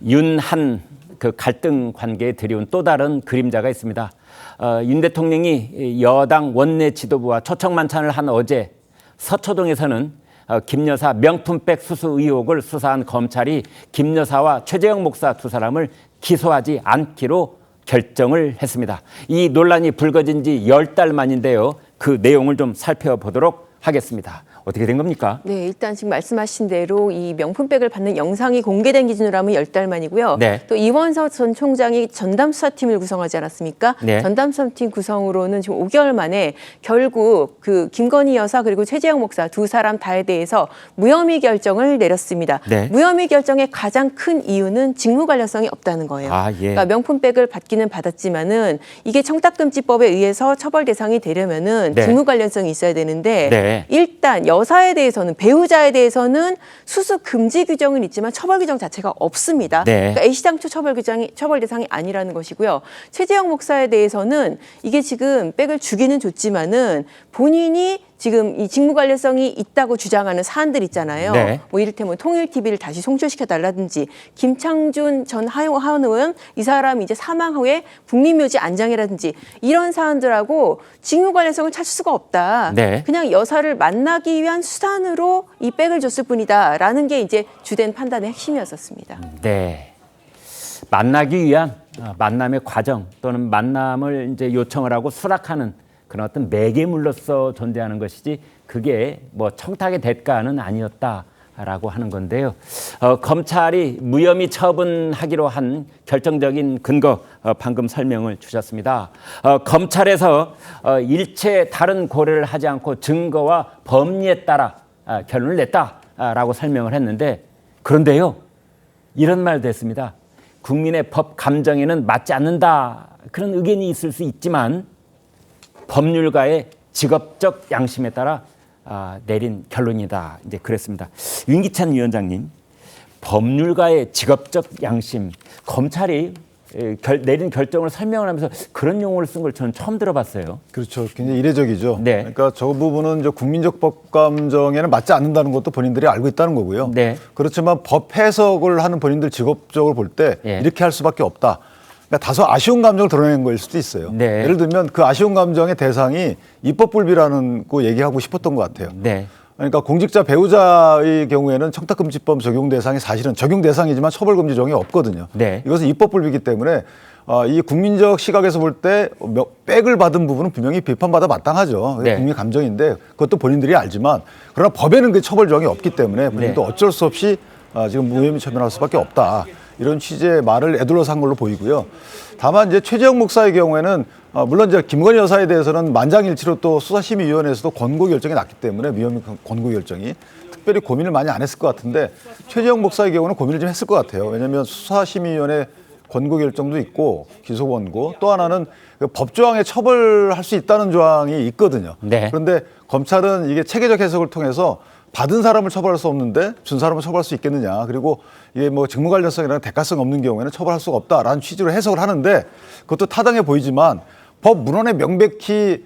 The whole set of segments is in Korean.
윤한 그 갈등 관계에 들여온 또 다른 그림자가 있습니다. 윤 대통령이 여당 원내 지도부와 초청만찬을 한 어제 서초동에서는 김 여사 명품백 수수 의혹을 수사한 검찰이 김 여사와 최재형 목사 두 사람을 기소하지 않기로 결정을 했습니다. 이 논란이 불거진 지 10달 만인데요. 그 내용을 좀 살펴보도록 하겠습니다. 어떻게 된 겁니까? 네, 일단 지금 말씀하신 대로 이 명품백을 받는 영상이 공개된 기준으로 하면 10달 만이고요. 네. 또 이원석 전 총장이 전담수사팀을 구성하지 않았습니까? 네. 전담수사팀 구성으로는 지금 5개월 만에 결국 그 김건희 여사 그리고 최재형 목사 두 사람 다에 대해서 무혐의 결정을 내렸습니다. 네. 무혐의 결정의 가장 큰 이유는 직무 관련성이 없다는 거예요. 예. 그러니까 명품백을 받기는 받았지만은 이게 청탁금지법에 의해서 처벌 대상이 되려면은 네. 직무 관련성이 있어야 되는데 네. 일단 여사에 대해서는 배우자에 대해서는 수수 금지 규정은 있지만 처벌 규정 자체가 없습니다. 네. 그러니까 애시당초 처벌 대상이 아니라는 것이고요. 최재형 목사에 대해서는 이게 지금 백을 주기는 줬지만은 본인이 지금 이 직무 관련성이 있다고 주장하는 사안들 있잖아요. 네. 뭐 이를테면 통일TV를 다시 송출시켜 달라든지 김창준 전 하원 의원 이 사람이 이제 사망 후에 국립묘지 안장이라든지 이런 사안들하고 직무 관련성을 찾을 수가 없다. 네. 그냥 여사를 만나기 위한 수단으로 이 백을 줬을 뿐이다라는 게 이제 주된 판단의 핵심이었었습니다. 네. 만나기 위한 만남의 과정 또는 만남을 이제 요청을 하고 수락하는 그런 어떤 매개물로서 존재하는 것이지 그게 뭐 청탁의 대가는 아니었다라고 하는 건데요. 검찰이 무혐의 처분하기로 한 결정적인 근거 방금 설명을 주셨습니다. 검찰에서 일체 다른 고려를 하지 않고 증거와 법리에 따라 결론을 냈다라고 설명을 했는데 그런데요. 이런 말도 했습니다. 국민의 법 감정에는 맞지 않는다. 그런 의견이 있을 수 있지만 법률가의 직업적 양심에 따라 내린 결론이다. 이제 그랬습니다. 윤기찬 위원장님, 법률가의 직업적 양심, 검찰이 내린 결정을 설명을 하면서 그런 용어를 쓴 걸 저는 처음 들어봤어요. 그렇죠. 굉장히 이례적이죠. 네. 그러니까 저 부분은 이제 국민적 법 감정에는 맞지 않는다는 것도 본인들이 알고 있다는 거고요. 네. 그렇지만 법 해석을 하는 본인들 직업적으로 볼 때 예. 이렇게 할 수밖에 없다. 그러니까 다소 아쉬운 감정을 드러낸 거일 수도 있어요. 네. 예를 들면 그 아쉬운 감정의 대상이 입법불비라는 거 얘기하고 싶었던 것 같아요. 네. 그러니까 공직자 배우자의 경우에는 청탁금지법 적용 대상이 사실은 적용 대상이지만 처벌금지 조항이 없거든요. 네. 이것은 입법불비이기 때문에 이 국민적 시각에서 볼 때 백을 받은 부분은 분명히 비판받아 마땅하죠. 네. 국민 감정인데 그것도 본인들이 알지만 그러나 법에는 그 처벌 조항이 없기 때문에 본인도 네. 어쩔 수 없이 지금 무혐의 처분할 수밖에 없다. 이런 취지의 말을 애둘러서 한 걸로 보이고요. 다만 이제 최재형 목사의 경우에는 물론 이제 김건희 여사에 대해서는 만장일치로 또 수사심의위원회에서도 권고 결정이 났기 때문에 무혐의 권고 결정이 특별히 고민을 많이 안 했을 것 같은데 최재형 목사의 경우는 고민을 좀 했을 것 같아요. 왜냐하면 수사심의위원회 권고 결정도 있고 기소 권고 또 하나는 그 법조항에 처벌할 수 있다는 조항이 있거든요. 네. 그런데 검찰은 이게 체계적 해석을 통해서 받은 사람을 처벌할 수 없는데 준 사람을 처벌할 수 있겠느냐. 그리고 이게 뭐 직무 관련성이나 대가성 없는 경우에는 처벌할 수가 없다라는 취지로 해석을 하는데 그것도 타당해 보이지만 법 문헌에 명백히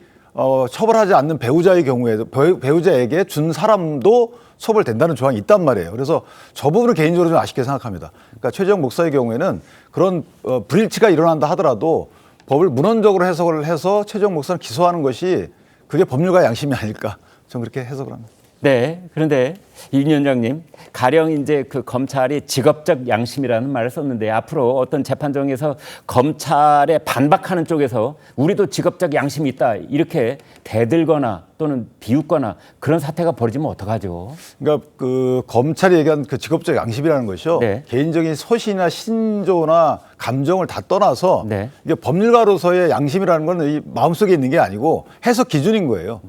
처벌하지 않는 배우자의 경우에 배우자에게 준 사람도 처벌된다는 조항이 있단 말이에요. 그래서 저 부분은 개인적으로 좀 아쉽게 생각합니다. 그러니까 최재형 목사의 경우에는 그런 불일치가 일어난다 하더라도 법을 문헌적으로 해석을 해서 최재형 목사를 기소하는 것이 그게 법률가의 양심이 아닐까. 저는 그렇게 해석을 합니다. 네. 그런데 윤 위원장님, 가령 이제 그 검찰이 직업적 양심이라는 말을 썼는데 앞으로 어떤 재판정에서 검찰에 반박하는 쪽에서 우리도 직업적 양심이 있다 이렇게 대들거나 또는 비웃거나 그런 사태가 벌어지면 어떡하죠? 그러니까 그 검찰이 얘기한 그 직업적 양심이라는 것이요. 네. 개인적인 소신이나 신조나 감정을 다 떠나서 네. 이게 법률가로서의 양심이라는 건 이 마음속에 있는 게 아니고 해석 기준인 거예요.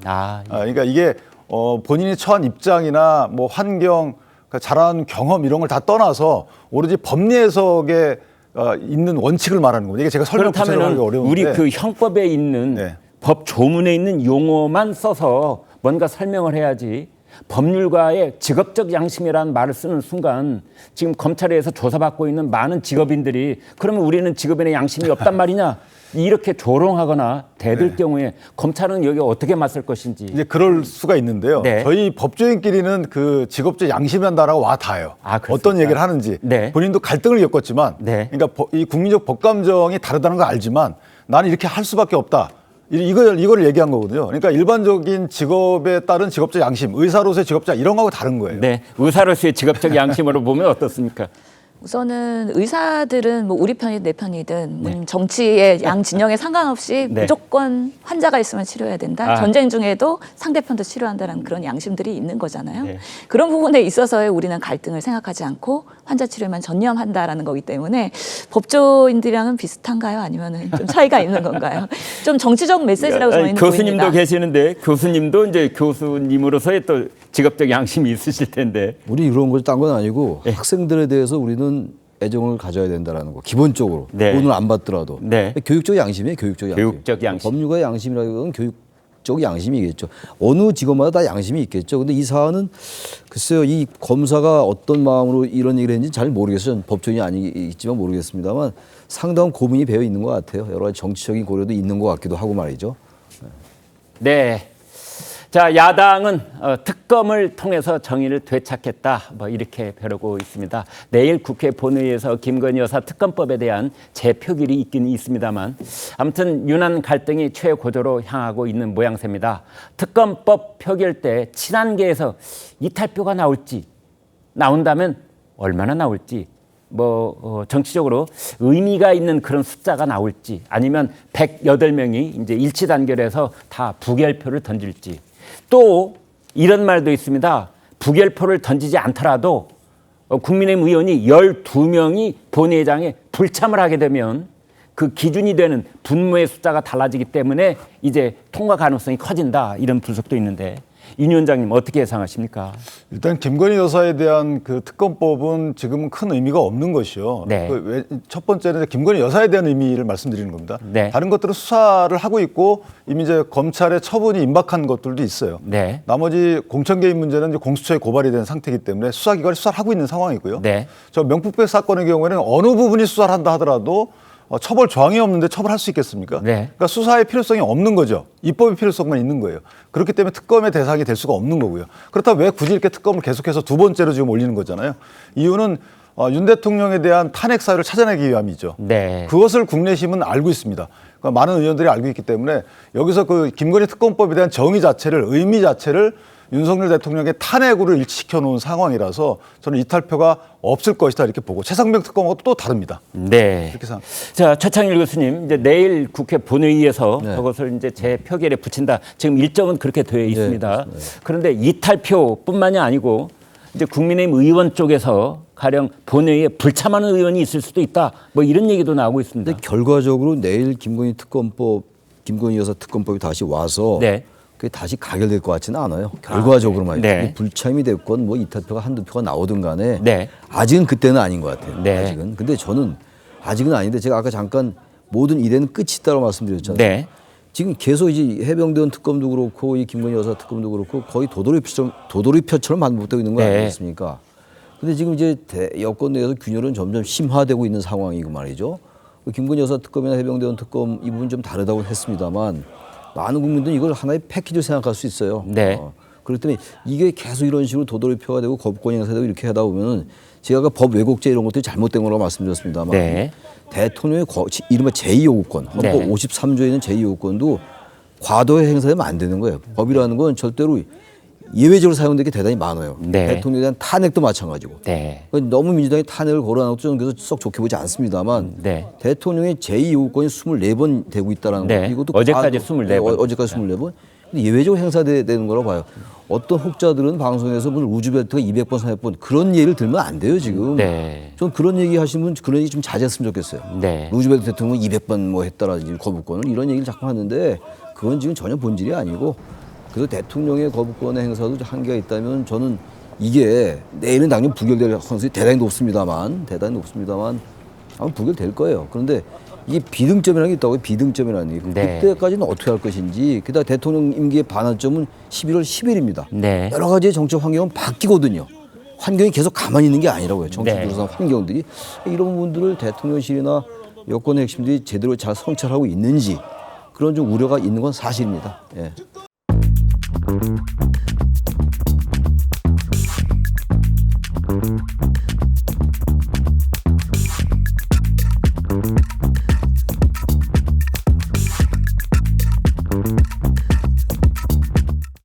그러니까 이게 본인이 처한 입장이나 뭐 환경, 그러니까 자라는 경험 이런 걸 다 떠나서 오로지 법리 해석에 있는 원칙을 말하는 겁니다. 이게 제가 설명 구체적으로 하기 어려운데 우리 그 형법에 있는 네. 법 조문에 있는 용어만 써서 뭔가 설명을 해야지 법률가의 직업적 양심이라는 말을 쓰는 순간 지금 검찰에서 조사받고 있는 많은 직업인들이 그러면 우리는 직업인의 양심이 없단 말이냐 이렇게 조롱하거나 대들 경우에 검찰은 여기 어떻게 맞설 것인지. 이제 그럴 수가 있는데요. 네. 저희 법조인끼리는 그 직업적 양심이란다라고 와 닿아요. 아, 그렇습니까? 어떤 얘기를 하는지 네. 본인도 갈등을 겪었지만, 네. 그러니까 이 국민적 법감정이 다르다는 걸 알지만 나는 이렇게 할 수밖에 없다. 이걸 얘기한 거거든요. 그러니까 일반적인 직업에 따른 직업적 양심, 의사로서의 직업적 이런 거하고 다른 거예요. 네, 의사로서의 직업적 양심으로 보면 어떻습니까? 우선은 의사들은 뭐 우리 편이든 내 편이든 뭐 정치의 양 진영에 상관없이 네. 무조건 환자가 있으면 치료해야 된다. 아. 전쟁 중에도 상대편도 치료한다는 그런 양심들이 있는 거잖아요. 네. 그런 부분에 있어서의 우리는 갈등을 생각하지 않고 환자 치료에만 전념한다라는 거기 때문에 법조인들이랑은 비슷한가요? 아니면은 좀 차이가 있는 건가요? 좀 정치적 메시지라고 저희는 교수님도 보입니다. 계시는데 교수님도 이제 교수님으로서의 또 직업적 양심이 있으실 텐데. 우리 이런 거 딴 건 아니고 학생들에 대해서 우리는 애정을 가져야 된다는 거 기본적으로 네. 돈을 안 받더라도 네. 교육적 양심이에요. 교육적 양심. 교육적 양심. 법률가의 양심이라는 건 교육적 양심이겠죠. 어느 직업마다 다 양심이 있겠죠. 근데 이 사안은 글쎄요, 이 검사가 어떤 마음으로 이런 얘기를 했는지 잘 모르겠어요. 저는 법조인이 아니겠지만 모르겠습니다만 상당한 고민이 배어 있는 것 같아요. 여러 가지 정치적인 고려도 있는 것 같기도 하고 말이죠. 네. 자, 야당은 특검을 통해서 정의를 되찾겠다 뭐 이렇게 벼르고 있습니다. 내일 국회 본회의에서 김건희 여사 특검법에 대한 재표결이 있긴 있습니다만 아무튼 유난 갈등이 최고조로 향하고 있는 모양새입니다. 특검법 표결 때 친한계에서 이탈표가 나온다면 얼마나 나올지 정치적으로 의미가 있는 그런 숫자가 나올지 아니면 108명이 이제 일치 단결해서 다 부결표를 던질지 또 이런 말도 있습니다. 부결표를 던지지 않더라도 국민의힘 의원이 12명이 본회의장에 불참을 하게 되면 그 기준이 되는 분모의 숫자가 달라지기 때문에 이제 통과 가능성이 커진다 이런 분석도 있는데 윤 위원장님 어떻게 예상하십니까? 일단 김건희 여사에 대한 그 특검법은 지금은 큰 의미가 없는 것이요. 네. 첫 번째는 김건희 여사에 대한 의미를 말씀드리는 겁니다. 네. 다른 것들은 수사를 하고 있고 이미 이제 검찰의 처분이 임박한 것들도 있어요. 네. 나머지 공천 개입 문제는 이제 공수처에 고발이 된 상태이기 때문에 수사기관이 수사를 하고 있는 상황이고요. 네. 저 명품백 사건의 경우에는 어느 부분이 수사를 한다 하더라도 처벌 조항이 없는데 처벌할 수 있겠습니까? 네. 그러니까 수사의 필요성이 없는 거죠. 입법의 필요성만 있는 거예요. 그렇기 때문에 특검의 대상이 될 수가 없는 거고요. 그렇다면 왜 굳이 이렇게 특검을 계속해서 두 번째로 지금 올리는 거잖아요. 이유는 윤 대통령에 대한 탄핵 사유를 찾아내기 위함이죠. 네. 그것을 국내심은 알고 있습니다. 그러니까 많은 의원들이 알고 있기 때문에 여기서 그 김건희 특검법에 대한 정의 자체를 의미 자체를 윤석열 대통령의 탄핵으로 일치시켜 놓은 상황이라서 저는 이탈표가 없을 것이다 이렇게 보고 최상병 특검하고 또 다릅니다. 네. 이렇게 생각. 자, 최창일 교수님, 이제 내일 국회 본회의에서 네. 저것을 이제 재표결에 붙인다. 지금 일정은 그렇게 되어 있습니다. 네. 그런데 이탈표뿐만이 아니고 이제 국민의힘 의원 쪽에서 가령 본회의에 불참하는 의원이 있을 수도 있다. 뭐 이런 얘기도 나오고 있습니다. 근데 결과적으로 내일 김건희 여사 특검법이 다시 와서 네. 그게 다시 가결될 것 같지는 않아요. 결과적으로 말이죠. 네. 뭐 불참이 됐건 뭐 이탈표가 한두 표가 나오든 간에 네. 아직은 그때는 아닌 것 같아요. 네. 아직은. 근데 저는 아직은 아닌데 제가 아까 잠깐 모든 일에는 끝이 있다고 말씀드렸잖아요. 네. 지금 계속 이제 해병대원 특검도 그렇고 이 김건희 여사 특검도 그렇고 거의 도돌이표처럼 반복되고 있는 거 네. 아니겠습니까? 근데 지금 이제 여권 내에서 균열은 점점 심화되고 있는 상황이고 말이죠. 김건희 여사 특검이나 해병대원 특검 이 부분 좀 다르다고 했습니다만 많은 국민들은 이걸 하나의 패키지로 생각할 수 있어요. 네. 그렇기 때문에 이게 계속 이런 식으로 도돌이표가 되고 거부권 행사되고 이렇게 하다 보면은 제가 아까 법 왜곡죄 이런 것들이 잘못된 거라고 말씀드렸습니다만 네. 대통령의 이른바 제2요구권, 헌법 네. 53조에 있는 제2요구권도 과도히 행사하면 안 되는 거예요. 법이라는 건 절대로 예외적으로 사용되는 게 대단히 많아요. 네. 대통령에 대한 탄핵도 마찬가지고. 네. 너무 민주당이 탄핵을 거론하고 저는 그래서 썩 좋게 보지 않습니다만 네. 대통령의 제2요구권이 24번 되고 있다는 네. 거. 이것도 어제까지 24번. 어제까지 24번. 근데 예외적으로 행사되는 거라고 봐요. 어떤 혹자들은 방송에서 무슨 우주벨트가 200번, 300번 그런 예를 들면 안 돼요 지금. 네. 전 그런 얘기 하시는 분 그런 얘기 좀 자제했으면 좋겠어요. 네. 루즈벨트 대통령은 200번 뭐 했다라든지 거부권을 이런 얘기를 자꾸 하는데 그건 지금 전혀 본질이 아니고 그래서 대통령의 거부권의 행사도 한계가 있다면 저는 이게 내일은 당연히 부결될 가능성이 대단히 높습니다만 아마 부결될 거예요. 그런데 이게 비등점이라는 게 있다고요. 비등점이라는 게. 네. 그때까지는 어떻게 할 것인지. 게다가 대통령 임기의 반환점은 11월 10일입니다. 네. 여러 가지의 정책 환경은 바뀌거든요. 환경이 계속 가만히 있는 게 아니라고요. 정치 네. 구조상 환경들이. 이런 부분들을 대통령실이나 여권의 핵심들이 제대로 잘 성찰하고 있는지 그런 좀 우려가 있는 건 사실입니다. 예.